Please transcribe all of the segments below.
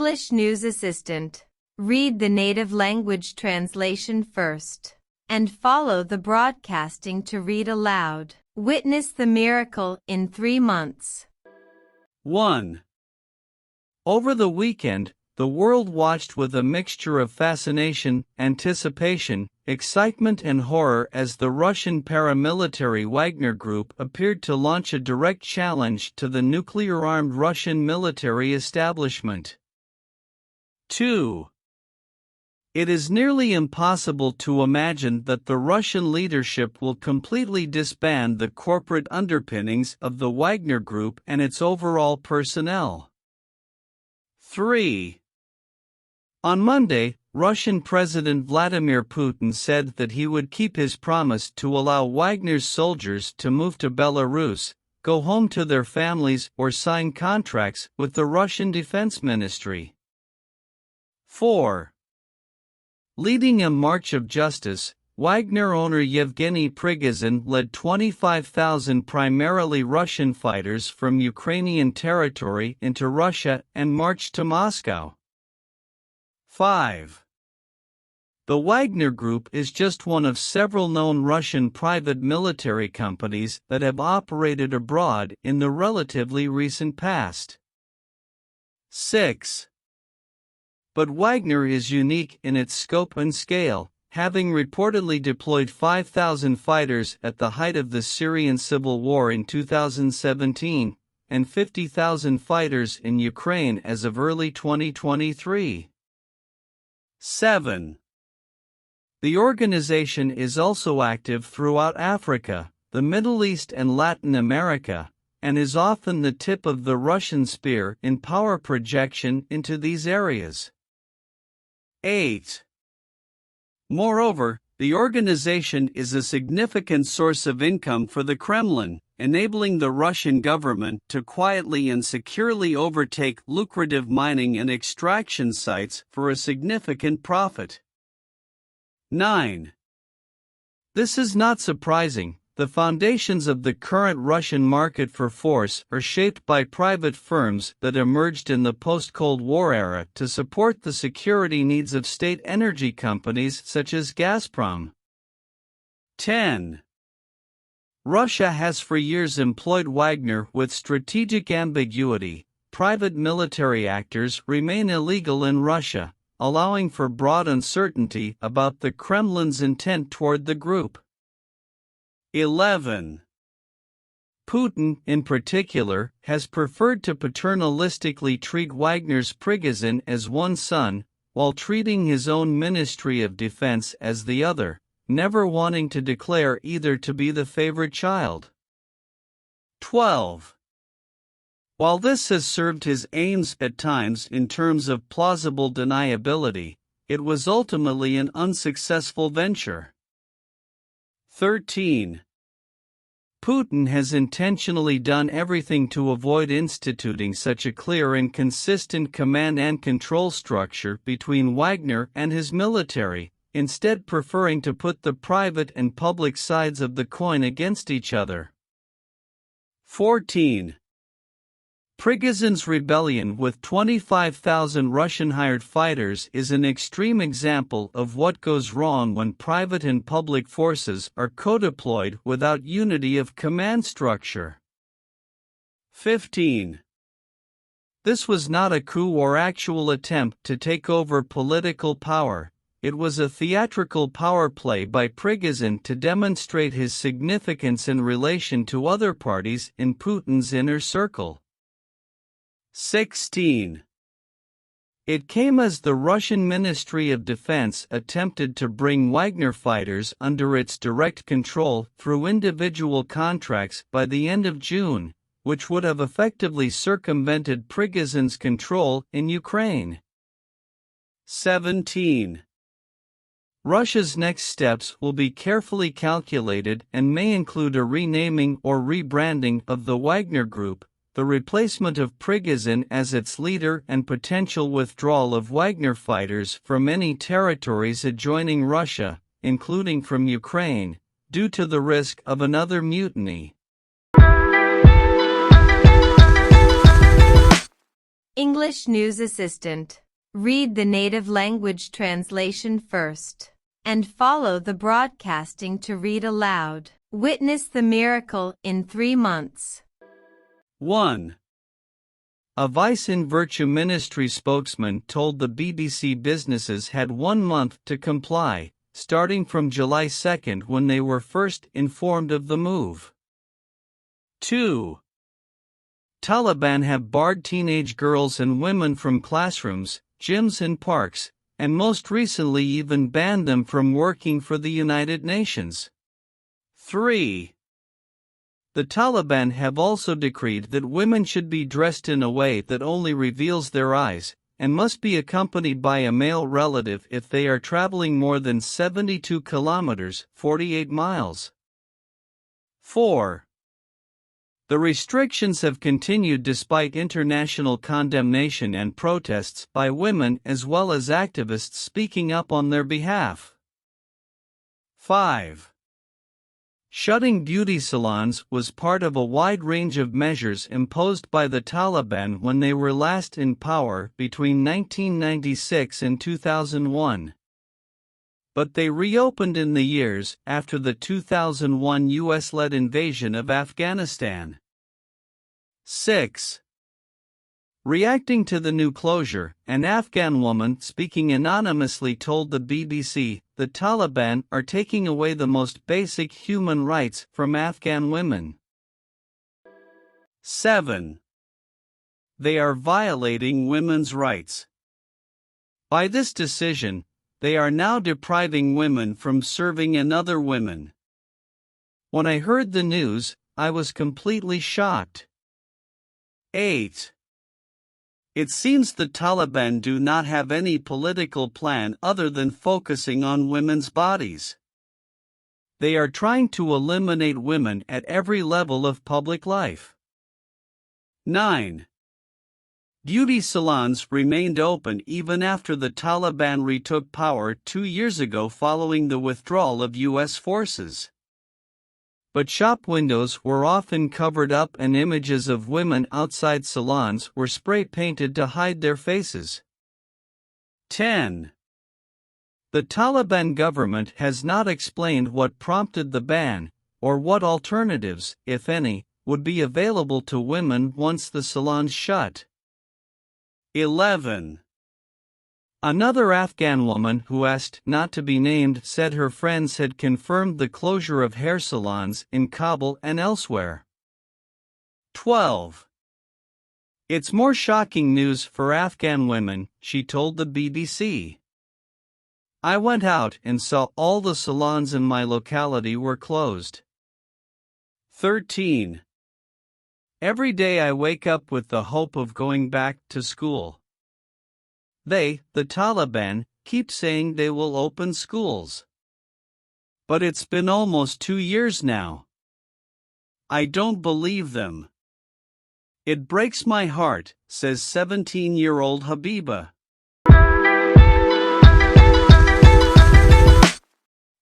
English News Assistant. Read the native language translation first, and follow the broadcasting to read aloud. Witness the miracle in 3 months. 1. Over the weekend, the world watched with a mixture of fascination, anticipation, excitement and horror as the Russian paramilitary Wagner Group appeared to launch a direct challenge to the nuclear-armed Russian military establishment. 2. It is nearly impossible to imagine that the Russian leadership will completely disband the corporate underpinnings of the Wagner Group and its overall personnel. 3. On Monday, Russian President Vladimir Putin said that he would keep his promise to allow Wagner's soldiers to move to Belarus, go home to their families or sign contracts with the Russian Defense Ministry. 4. Leading a march of justice, Wagner owner Yevgeny Prigozhin led 25,000 primarily Russian fighters from Ukrainian territory into Russia and marched to Moscow. 5. The Wagner Group is just one of several known Russian private military companies that have operated abroad in the relatively recent past. 6. But Wagner is unique in its scope and scale, having reportedly deployed 5,000 fighters at the height of the Syrian civil war in 2017, and 50,000 fighters in Ukraine as of early 2023. 7. The organization is also active throughout Africa, the Middle East and Latin America, and is often the tip of the Russian spear in power projection into these areas. 8. Moreover, the organization is a significant source of income for the Kremlin, enabling the Russian government to quietly and securely overtake lucrative mining and extraction sites for a significant profit. 9. This is not surprising. The foundations of the current Russian market for force are shaped by private firms that emerged in the post-Cold War era to support the security needs of state energy companies such as Gazprom. 10. Russia has for years employed Wagner with strategic ambiguity. Private military actors remain illegal in Russia, allowing for broad uncertainty about the Kremlin's intent toward the group. 11. Putin, in particular, has preferred to paternalistically treat Wagner's Prigozhin as one son, while treating his own Ministry of Defense as the other, never wanting to declare either to be the favorite child. 12. While this has served his aims at times in terms of plausible deniability, it was ultimately an unsuccessful venture. 13. Putin has intentionally done everything to avoid instituting such a clear and consistent command and control structure between Wagner and his military, instead preferring to put the private and public sides of the coin against each other. 14. Prigozhin's rebellion with 25,000 Russian-hired fighters is an extreme example of what goes wrong when private and public forces are co-deployed without unity of command structure. 15. This was not a coup or actual attempt to take over political power. It was a theatrical power play by Prigozhin to demonstrate his significance in relation to other parties in Putin's inner circle. 16. It came as the Russian Ministry of Defense attempted to bring Wagner fighters under its direct control through individual contracts by the end of June, which would have effectively circumvented Prigozhin's control in Ukraine. 17. Russia's next steps will be carefully calculated and may include a renaming or rebranding of the Wagner Group, the replacement of Prigozhin as its leader and potential withdrawal of Wagner fighters from any territories adjoining Russia, including from Ukraine, due to the risk of another mutiny. English news assistant. Read the native language translation first, and follow the broadcasting to read aloud. Witness the miracle in 3 months. 1. A Vice in Virtue Ministry spokesman told the BBC businesses had 1 month to comply, starting from July 2 when they were first informed of the move. 2. Taliban have barred teenage girls and women from classrooms, gyms and parks, and most recently even banned them from working for the United Nations. 3. The Taliban have also decreed that women should be dressed in a way that only reveals their eyes, and must be accompanied by a male relative if they are traveling more than 72 kilometers, 48 miles. 4. The restrictions have continued despite international condemnation and protests by women as well as activists speaking up on their behalf. 5. Shutting beauty salons was part of a wide range of measures imposed by the Taliban when they were last in power between 1996 and 2001. But they reopened in the years after the 2001 US-led invasion of Afghanistan. 6. Reacting to the new closure, an Afghan woman speaking anonymously told the BBC, the Taliban are taking away the most basic human rights from Afghan women. 7. They are violating women's rights. By this decision, they are now depriving women from serving in other women. When I heard the news, I was completely shocked. 8. It seems the Taliban do not have any political plan other than focusing on women's bodies. They are trying to eliminate women at every level of public life. 9. Beauty salons remained open even after the Taliban retook power 2 years ago following the withdrawal of U.S. forces. But shop windows were often covered up and images of women outside salons were spray-painted to hide their faces. 10. The Taliban government has not explained what prompted the ban, or what alternatives, if any, would be available to women once the salons shut. 11. Another Afghan woman who asked not to be named said her friends had confirmed the closure of hair salons in Kabul and elsewhere. 12. It's more shocking news for Afghan women, she told the BBC. I went out and saw all the salons in my locality were closed. 13. Every day I wake up with the hope of going back to school. They, the Taliban, keep saying they will open schools. But it's been almost 2 years now. I don't believe them. It breaks my heart, says 17-year-old Habiba.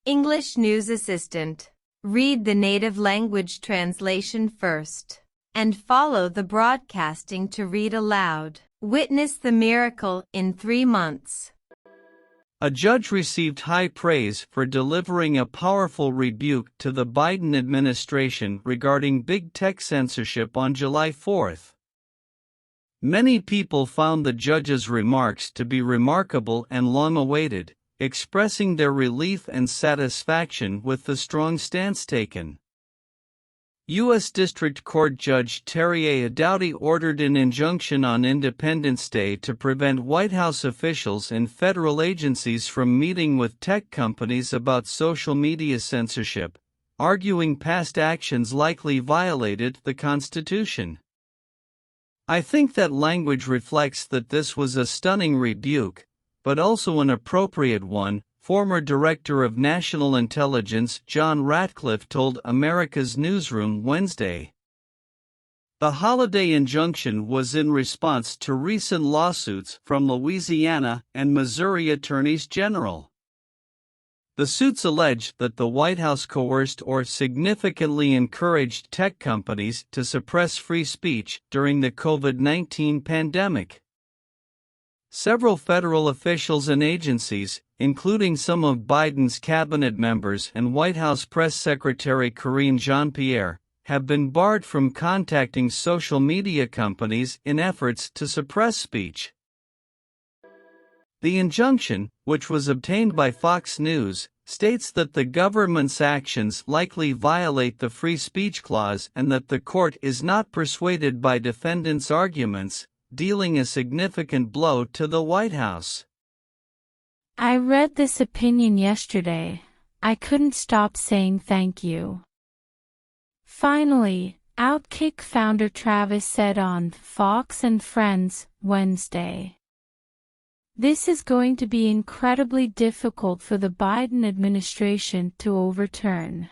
English news assistant. Read the native language translation first, and follow the broadcasting to read aloud. Witness the miracle in 3 months. A judge received high praise for delivering a powerful rebuke to the Biden administration regarding big tech censorship on July 4. Many people found the judge's remarks to be remarkable and long-awaited, expressing their relief and satisfaction with the strong stance taken. U.S. District Court Judge Terry A. Dowdy ordered an injunction on Independence Day to prevent White House officials and federal agencies from meeting with tech companies about social media censorship, arguing past actions likely violated the Constitution. I think that language reflects that this was a stunning rebuke, but also an appropriate one, former Director of National Intelligence John Ratcliffe told America's Newsroom Wednesday. The holiday injunction was in response to recent lawsuits from Louisiana and Missouri attorneys general. The suits allege that the White House coerced or significantly encouraged tech companies to suppress free speech during the COVID-19 pandemic. Several federal officials and agencies, including some of Biden's cabinet members and White House Press Secretary Karine Jean-Pierre, have been barred from contacting social media companies in efforts to suppress speech. The injunction, which was obtained by Fox News, states that the government's actions likely violate the free speech clause and that the court is not persuaded by defendants' arguments, dealing a significant blow to the White House. I read this opinion yesterday. I couldn't stop saying thank you. Finally, Outkick founder Travis said on Fox and Friends Wednesday. This is going to be incredibly difficult for the Biden administration to overturn.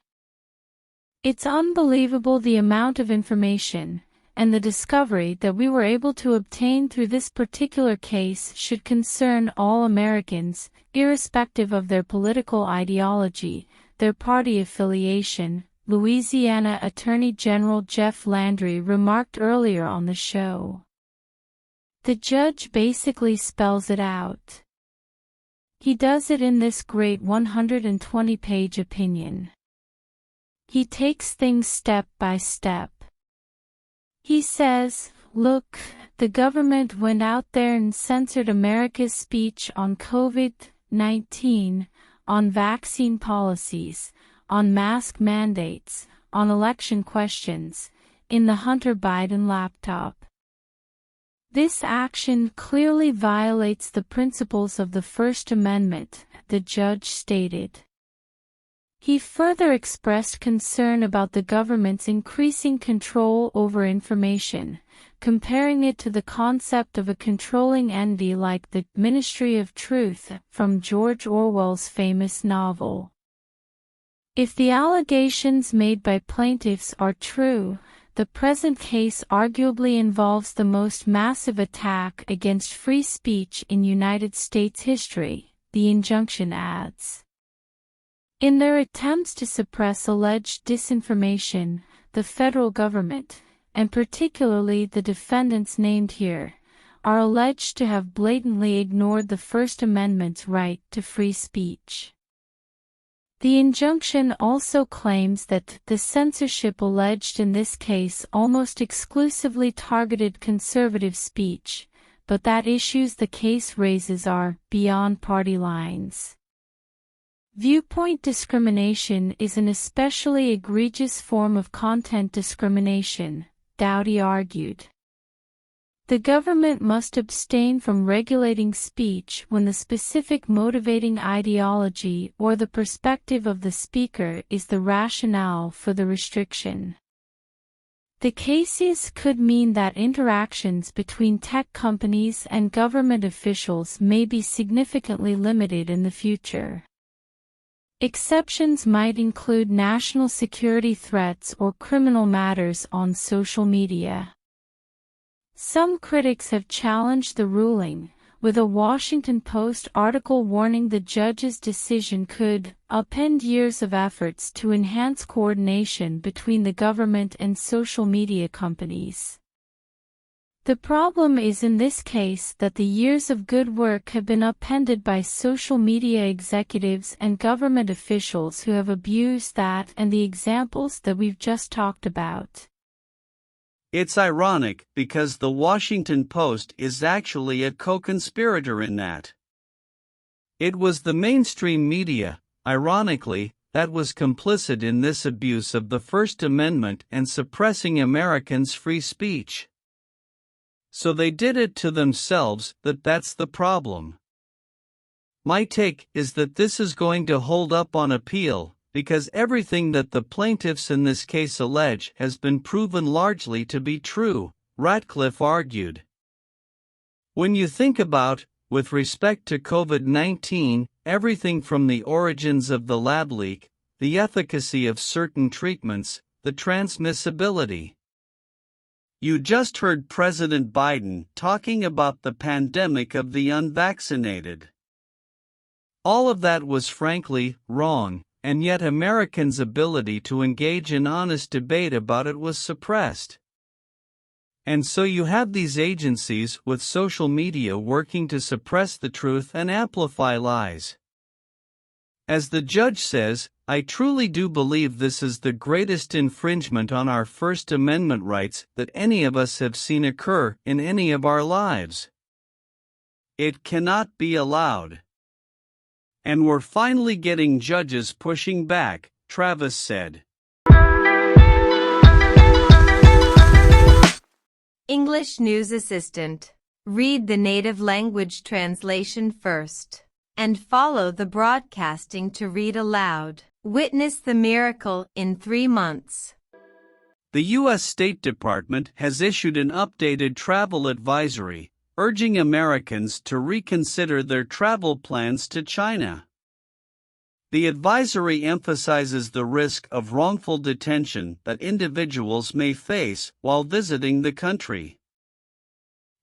It's unbelievable the amount of information and the discovery that we were able to obtain through this particular case should concern all Americans, irrespective of their political ideology, their party affiliation, Louisiana Attorney General Jeff Landry remarked earlier on the show. The judge basically spells it out. He does it in this great 120-page opinion. He takes things step by step. He says, look, the government went out there and censored America's speech on COVID-19, on vaccine policies, on mask mandates, on election questions, in the Hunter Biden laptop. This action clearly violates the principles of the First Amendment, the judge stated. He further expressed concern about the government's increasing control over information, comparing it to the concept of a controlling entity like the Ministry of Truth from George Orwell's famous novel. If the allegations made by plaintiffs are true, the present case arguably involves the most massive attack against free speech in United States history, the injunction adds. In their attempts to suppress alleged disinformation, the federal government, and particularly the defendants named here, are alleged to have blatantly ignored the First Amendment's right to free speech. The injunction also claims that the censorship alleged in this case almost exclusively targeted conservative speech, but that issues the case raises are beyond party lines. Viewpoint discrimination is an especially egregious form of content discrimination, Dowdy argued. The government must abstain from regulating speech when the specific motivating ideology or the perspective of the speaker is the rationale for the restriction. The cases could mean that interactions between tech companies and government officials may be significantly limited in the future. Exceptions might include national security threats or criminal matters on social media. Some critics have challenged the ruling, with a Washington Post article warning the judge's decision could upend years of efforts to enhance coordination between the government and social media companies. The problem is in this case that the years of good work have been upended by social media executives and government officials who have abused that and the examples that we've just talked about. It's ironic because the Washington Post is actually a co-conspirator in that. It was the mainstream media, ironically, that was complicit in this abuse of the First Amendment and suppressing Americans' free speech. So they did it to themselves. That's the problem. My take is that this is going to hold up on appeal, because everything that the plaintiffs in this case allege has been proven largely to be true, Ratcliffe argued. When you think about, with respect to COVID-19, everything from the origins of the lab leak, the efficacy of certain treatments, the transmissibility. You just heard President Biden talking about the pandemic of the unvaccinated. All of that was frankly wrong, and yet Americans' ability to engage in honest debate about it was suppressed. And so you have these agencies with social media working to suppress the truth and amplify lies. As the judge says, I truly do believe this is the greatest infringement on our First Amendment rights that any of us have seen occur in any of our lives. It cannot be allowed. And we're finally getting judges pushing back, Travis said. English News Assistant. Read the native language translation first, and follow the broadcasting to read aloud. Witness the miracle in 3 months. The U.S. State Department has issued an updated travel advisory, urging Americans to reconsider their travel plans to China. The advisory emphasizes the risk of wrongful detention that individuals may face while visiting the country.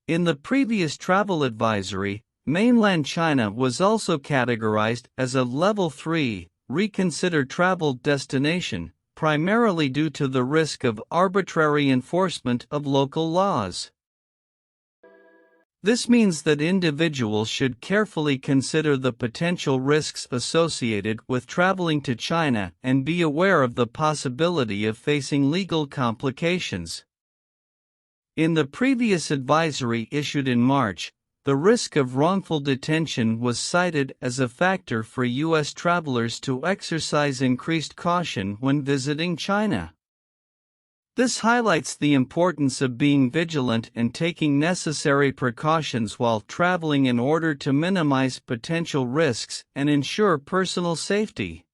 In the previous travel advisory, mainland China was also categorized as a Level 3, reconsider travel destination, primarily due to the risk of arbitrary enforcement of local laws. This means that individuals should carefully consider the potential risks associated with traveling to China and be aware of the possibility of facing legal complications. In the previous advisory issued in March, the risk of wrongful detention was cited as a factor for U.S. travelers to exercise increased caution when visiting China. This highlights the importance of being vigilant and taking necessary precautions while traveling in order to minimize potential risks and ensure personal safety.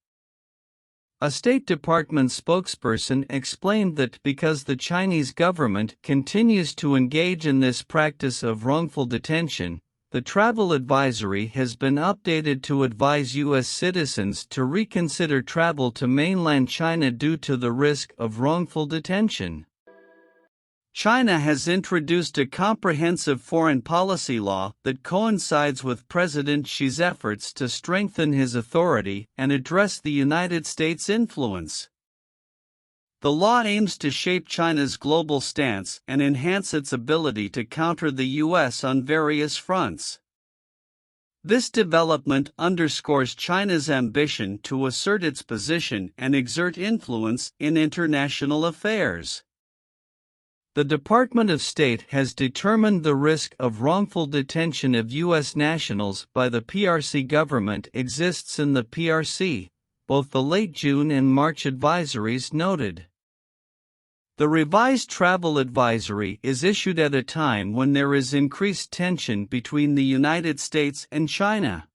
A State Department spokesperson explained that because the Chinese government continues to engage in this practice of wrongful detention, the travel advisory has been updated to advise U.S. citizens to reconsider travel to mainland China due to the risk of wrongful detention. China has introduced a comprehensive foreign policy law that coincides with President Xi's efforts to strengthen his authority and address the United States' influence. The law aims to shape China's global stance and enhance its ability to counter the U.S. on various fronts. This development underscores China's ambition to assert its position and exert influence in international affairs. The Department of State has determined the risk of wrongful detention of U.S. nationals by the PRC government exists in the PRC, both the late June and March advisories noted. The revised travel advisory is issued at a time when there is increased tension between the United States and China.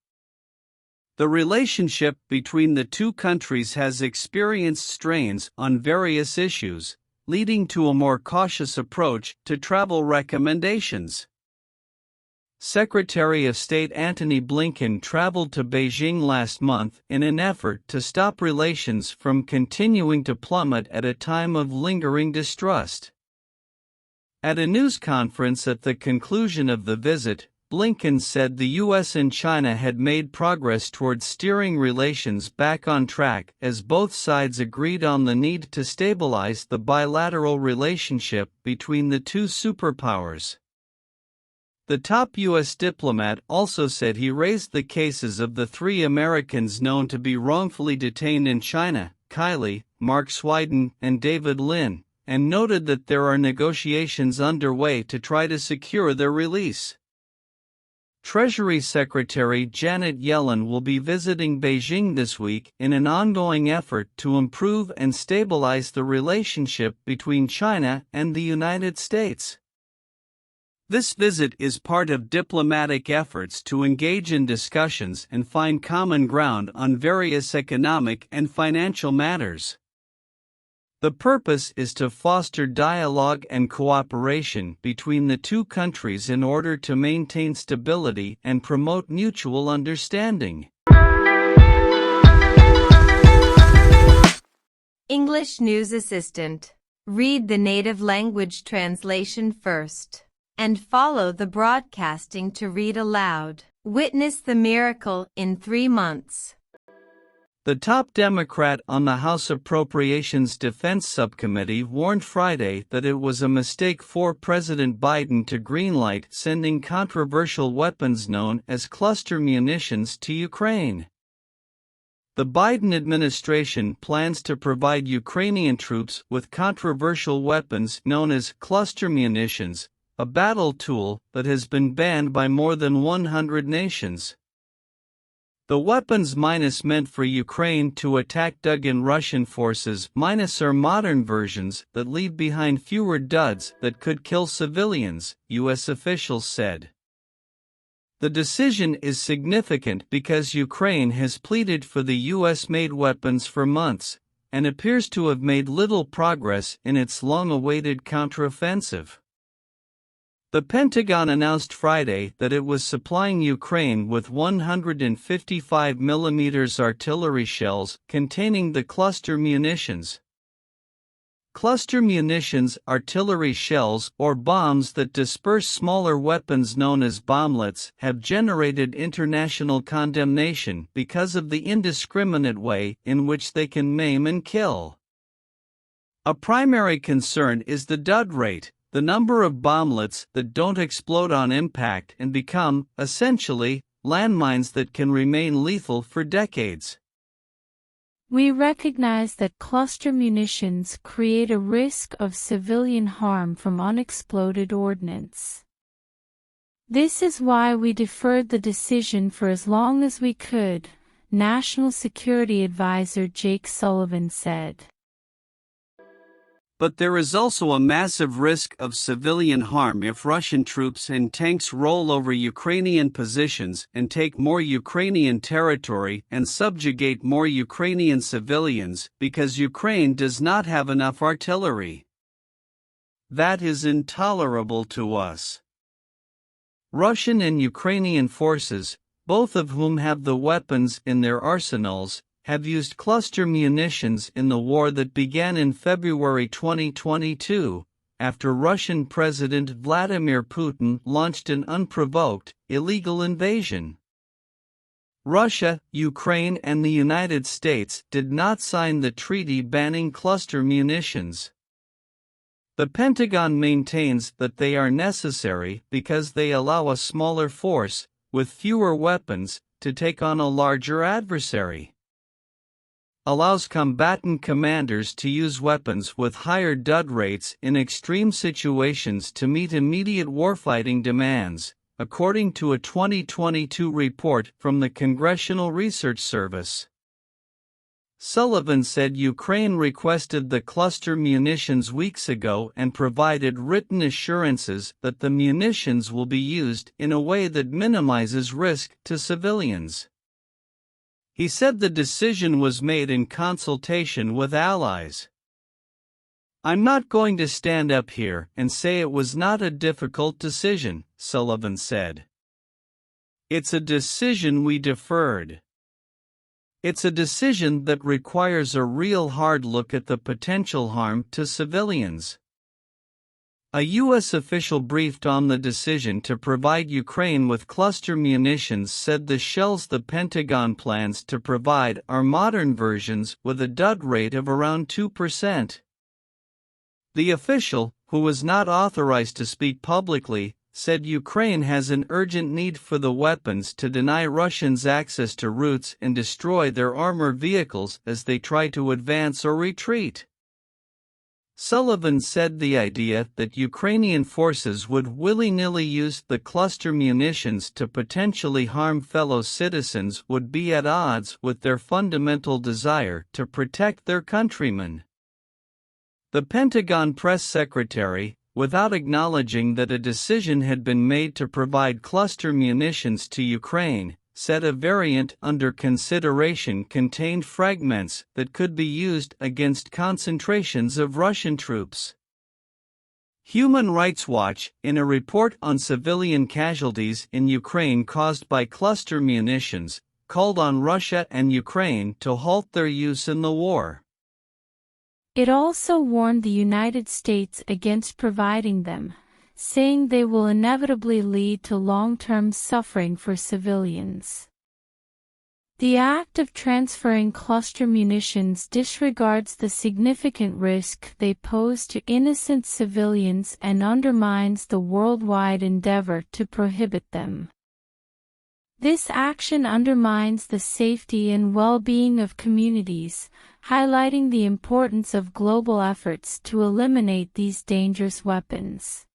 The relationship between the two countries has experienced strains on various issues, leading to a more cautious approach to travel recommendations. Secretary of State Antony Blinken traveled to Beijing last month in an effort to stop relations from continuing to plummet at a time of lingering distrust. At a news conference at the conclusion of the visit, Blinken said the U.S. and China had made progress towards steering relations back on track as both sides agreed on the need to stabilize the bilateral relationship between the two superpowers. The top U.S. diplomat also said he raised the cases of the 3 Americans known to be wrongfully detained in China, Kylie, Mark Swiden, and David Lin, and noted that there are negotiations underway to try to secure their release. Treasury Secretary Janet Yellen will be visiting Beijing this week in an ongoing effort to improve and stabilize the relationship between China and the United States. This visit is part of diplomatic efforts to engage in discussions and find common ground on various economic and financial matters. The purpose is to foster dialogue and cooperation between the two countries in order to maintain stability and promote mutual understanding. English News Assistant. Read the native language translation first, and follow the broadcasting to read aloud. Witness the miracle in 3 months. The top Democrat on the House Appropriations Defense Subcommittee warned Friday that it was a mistake for President Biden to greenlight sending controversial weapons known as cluster munitions to Ukraine. The Biden administration plans to provide Ukrainian troops with controversial weapons known as cluster munitions, a battle tool that has been banned by more than 100 nations. The weapons meant for Ukraine to attack dug-in Russian forces are modern versions that leave behind fewer duds that could kill civilians, U.S. officials said. The decision is significant because Ukraine has pleaded for the U.S.-made weapons for months, and appears to have made little progress in its long-awaited counteroffensive. The Pentagon announced Friday that it was supplying Ukraine with 155 mm artillery shells containing the cluster munitions. Cluster munitions, artillery shells or bombs that disperse smaller weapons known as bomblets, have generated international condemnation because of the indiscriminate way in which they can maim and kill. A primary concern is the dud rate, the number of bomblets that don't explode on impact and become, essentially, landmines that can remain lethal for decades. We recognize that cluster munitions create a risk of civilian harm from unexploded ordnance. This is why we deferred the decision for as long as we could, National Security Advisor Jake Sullivan said. But there is also a massive risk of civilian harm if Russian troops and tanks roll over Ukrainian positions and take more Ukrainian territory and subjugate more Ukrainian civilians because Ukraine does not have enough artillery. That is intolerable to us. Russian and Ukrainian forces, both of whom have the weapons in their arsenals, have used cluster munitions in the war that began in February 2022, after Russian President Vladimir Putin launched an unprovoked, illegal invasion. Russia, Ukraine, and the United States did not sign the treaty banning cluster munitions. The Pentagon maintains that they are necessary because they allow a smaller force, with fewer weapons, to take on a larger adversary. Allows combatant commanders to use weapons with higher dud rates in extreme situations to meet immediate warfighting demands, according to a 2022 report from the Congressional Research Service. Sullivan said Ukraine requested the cluster munitions weeks ago and provided written assurances that the munitions will be used in a way that minimizes risk to civilians. He said the decision was made in consultation with allies. "I'm not going to stand up here and say it was not a difficult decision," Sullivan said. "It's a decision we deferred. It's a decision that requires a real hard look at the potential harm to civilians." A U.S. official briefed on the decision to provide Ukraine with cluster munitions said the shells the Pentagon plans to provide are modern versions with a dud rate of around 2%. The official, who was not authorized to speak publicly, said Ukraine has an urgent need for the weapons to deny Russians access to routes and destroy their armored vehicles as they try to advance or retreat. Sullivan said the idea that Ukrainian forces would willy-nilly use the cluster munitions to potentially harm fellow citizens would be at odds with their fundamental desire to protect their countrymen. The Pentagon press secretary, without acknowledging that a decision had been made to provide cluster munitions to Ukraine, said a variant under consideration contained fragments that could be used against concentrations of Russian troops. Human Rights Watch, in a report on civilian casualties in Ukraine caused by cluster munitions, called on Russia and Ukraine to halt their use in the war. It also warned the United States against providing them, saying they will inevitably lead to long-term suffering for civilians. The act of transferring cluster munitions disregards the significant risk they pose to innocent civilians and undermines the worldwide endeavor to prohibit them. This action undermines the safety and well-being of communities, highlighting the importance of global efforts to eliminate these dangerous weapons.